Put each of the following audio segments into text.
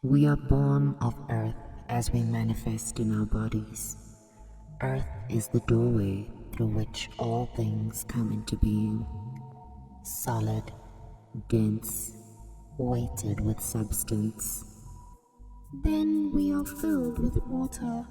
We are born of earth as we manifest in our bodies. Earth is the doorway through which all things come into being. Solid, dense, weighted with substance. Then we are filled with water,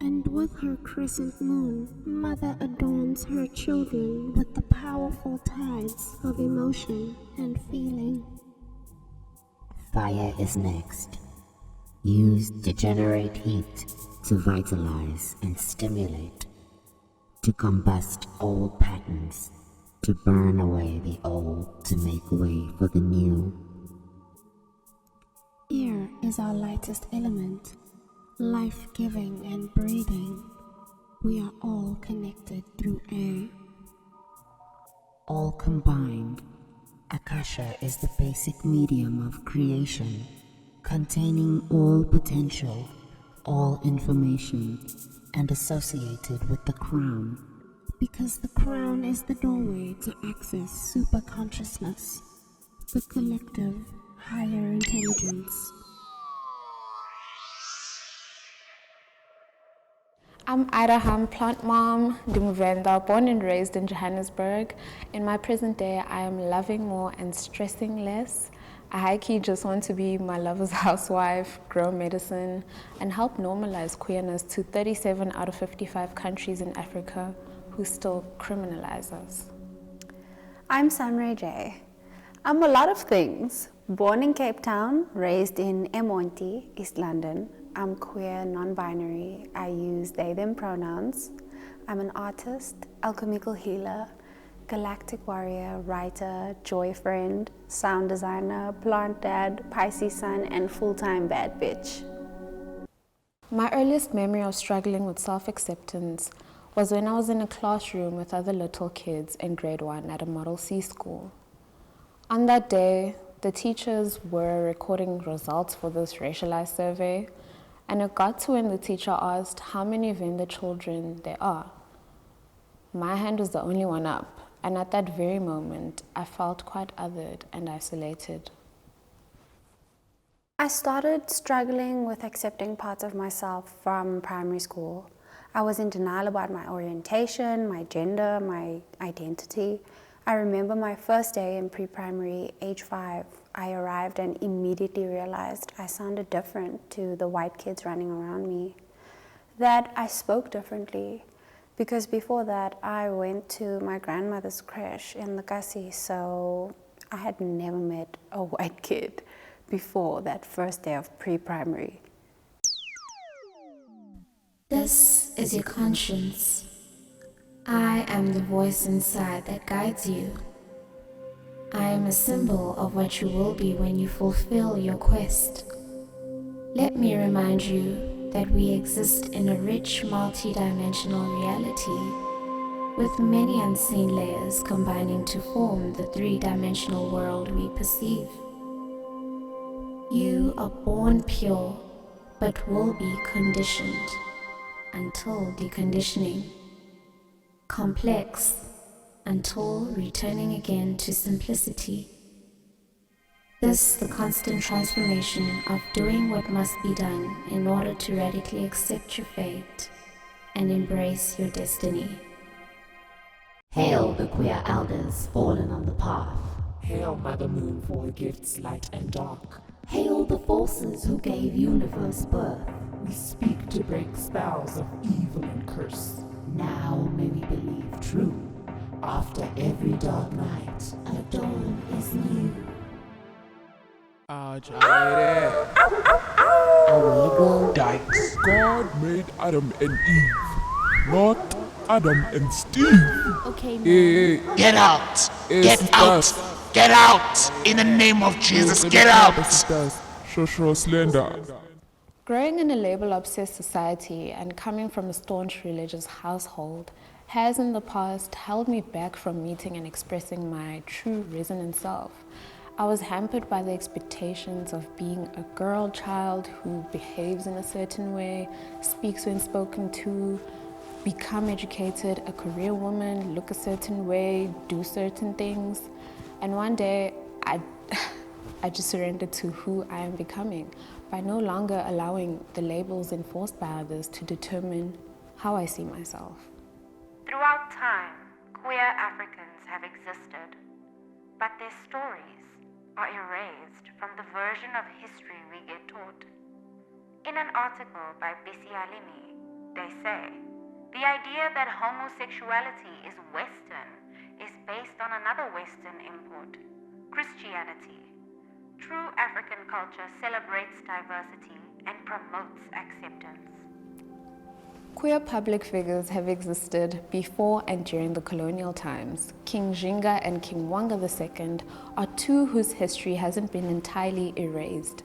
and with her crescent moon, Mother adorns her children with the powerful tides of emotion and feeling. Fire is next, used to generate heat, to vitalize and stimulate, to combust old patterns, to burn away the old, to make way for the new. Air is our lightest element, life-giving and breathing. We are all connected through air. All combined, Akasha is the basic medium of creation, containing all potential, all information, and associated with the crown, because the crown is the doorway to access superconsciousness, the collective higher intelligence. I'm Idah, plant mom, Dumuvenda, born and raised in Johannesburg. In my present day, I am loving more and stressing less. I high-key just want to be my lover's housewife, grow medicine, and help normalize queerness to 37 out of 55 countries in Africa who still criminalize us. I'm Sunray J. I'm a lot of things. Born in Cape Town, raised in Emonti, East London. I'm queer, non-binary. I use they, them pronouns. I'm an artist, alchemical healer, galactic warrior, writer, joy friend, sound designer, plant dad, Pisces sun, and full-time bad bitch. My earliest memory of struggling with self-acceptance was when I was in a classroom with other little kids in grade 1 at a Model C school. On that day, the teachers were recording results for this racialized survey, and it got to when the teacher asked how many Venda children there are. My hand was the only one up, and at that very moment, I felt quite othered and isolated. I started struggling with accepting parts of myself from primary school. I was in denial about my orientation, my gender, my identity. I remember my first day in pre-primary, age 5. I arrived and immediately realized I sounded different to the white kids running around me. That I spoke differently, because before that I went to my grandmother's creche in Lekasi, so I had never met a white kid before that first day of pre-primary. This is your conscience. I am the voice inside that guides you. I am a symbol of what you will be when you fulfill your quest. Let me remind you that we exist in a rich, multi-dimensional reality with many unseen layers combining to form the three-dimensional world we perceive. You are born pure, but will be conditioned until deconditioning. Complex until returning again to simplicity. This the constant transformation of doing what must be done in order to radically accept your fate and embrace your destiny. Hail the queer elders fallen on the path. Hail Mother Moon for her gifts light and dark. Hail the forces who gave universe birth. We speak to break spells of evil and curse. Now may we believe true. After every dark night, A dawn is new. Illegal dykes. God made Adam and Eve, not Adam and Steve. Okay, Hey, Get out! Yes, Get out! Get out! In the name of Jesus, get out! Shosho Slender. growing in a label-obsessed society and coming from a staunch religious household has in the past held me back from meeting and expressing my true resonant self. I was hampered by the expectations of being a girl child who behaves in a certain way, speaks when spoken to, become educated, a career woman, look a certain way, do certain things. And one day, I just surrendered to who I am becoming by no longer allowing the labels enforced by others to determine how I see myself. Throughout time, queer Africans have existed, but their stories are erased from the version of history we get taught. In an article by Bisi Alimi, they say, the idea that homosexuality is Western is based on another Western import, Christianity. True African culture celebrates diversity and promotes acceptance. Queer public figures have existed before and during the colonial times. King Jinga and King Wanga II are two whose history hasn't been entirely erased.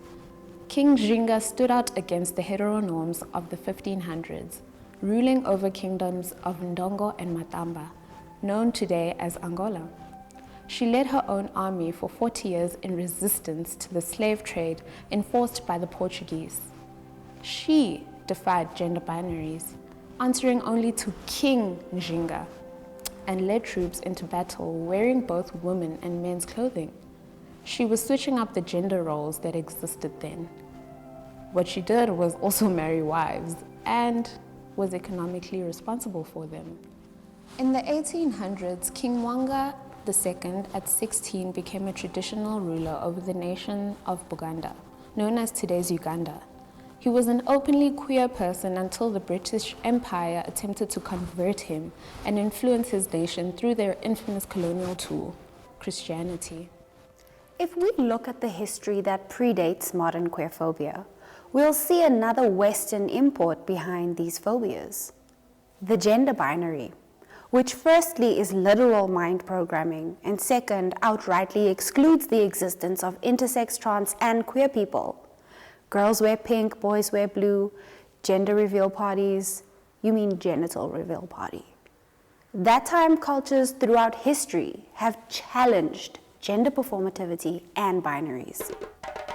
King Jinga stood out against the heteronorms of the 1500s, ruling over kingdoms of Ndongo and Matamba, known today as Angola. She led her own army for 40 years in resistance to the slave trade enforced by the Portuguese. She defied gender binaries, answering only to King Njinga, and led troops into battle wearing both women and men's clothing. She was switching up the gender roles that existed then. What she did was also marry wives and was economically responsible for them. In the 1800s, King Wanga II at 16 became a traditional ruler over the nation of Buganda, known as today's Uganda. He was an openly queer person until the British Empire attempted to convert him and influence his nation through their infamous colonial tool, Christianity. If we look at the history that predates modern queerphobia, we'll see another Western import behind these phobias, the gender binary, which firstly is literal mind programming, and second, outrightly excludes the existence of intersex, trans, and queer people. Girls wear pink, boys wear blue, gender reveal parties, you mean genital reveal party. That time cultures throughout history have challenged gender performativity and binaries.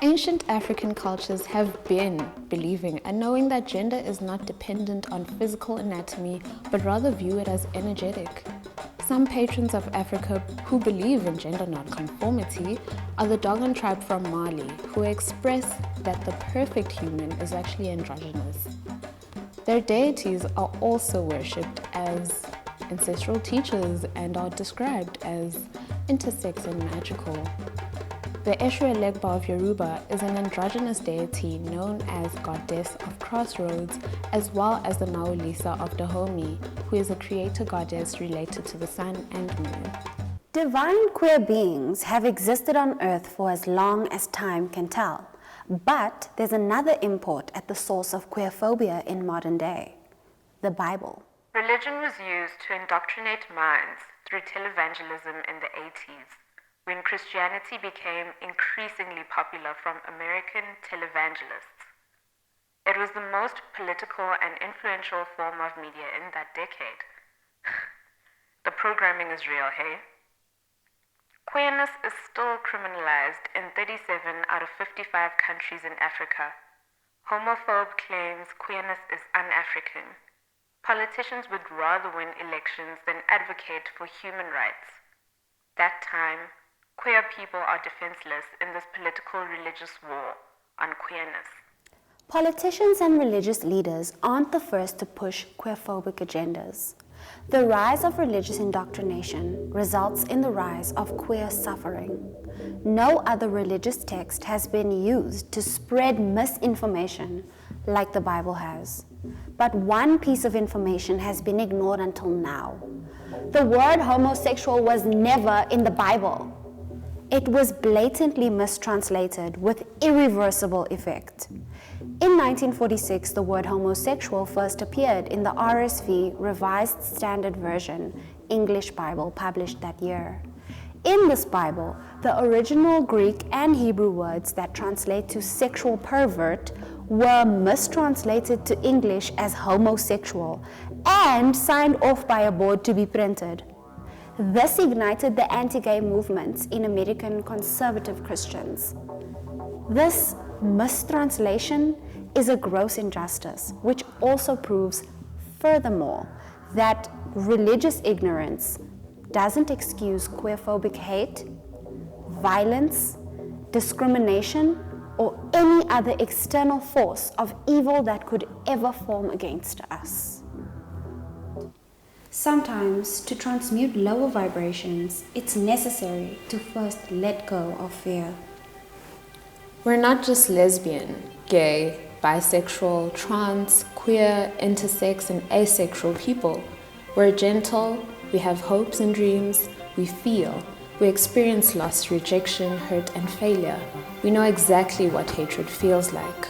Ancient African cultures have been believing and knowing that gender is not dependent on physical anatomy, but rather view it as energetic. Some patrons of Africa who believe in gender nonconformity are the Dogon tribe from Mali, who express that the perfect human is actually androgynous. Their deities are also worshipped as ancestral teachers and are described as intersex and magical. The Eshu Elegba of Yoruba is an androgynous deity known as Goddess of Crossroads, as well as the Maulisa of Dahomey, who is a creator goddess related to the sun and moon. Divine queer beings have existed on Earth for as long as time can tell, but there's another import at the source of queerphobia in modern day, the Bible. Religion was used to indoctrinate minds through televangelism in the 80s, when Christianity became increasingly popular from American televangelists. It was the most political and influential form of media in that decade. The programming is real, hey? Queerness is still criminalized in 37 out of 55 countries in Africa. Homophobe claims queerness is un-African. Politicians would rather win elections than advocate for human rights. That time, queer people are defenseless in this political religious war on queerness. Politicians and religious leaders aren't the first to push queerphobic agendas. The rise of religious indoctrination results in the rise of queer suffering. No other religious text has been used to spread misinformation like the Bible has. But one piece of information has been ignored until now. The word homosexual was never in the Bible. It was blatantly mistranslated with irreversible effect. In 1946, the word homosexual first appeared in the RSV Revised Standard Version English Bible published that year. In this Bible, the original Greek and Hebrew words that translate to sexual pervert were mistranslated to English as homosexual and signed off by a board to be printed. This ignited the anti-gay movements in American conservative Christians. This mistranslation is a gross injustice, which also proves, furthermore, that religious ignorance doesn't excuse queerphobic hate, violence, discrimination, or any other external force of evil that could ever form against us. Sometimes, to transmute lower vibrations, it's necessary to first let go of fear. We're not just lesbian, gay, bisexual, trans, queer, intersex, and asexual people. We're gentle, we have hopes and dreams, we feel, we experience loss, rejection, hurt, and failure. We know exactly what hatred feels like.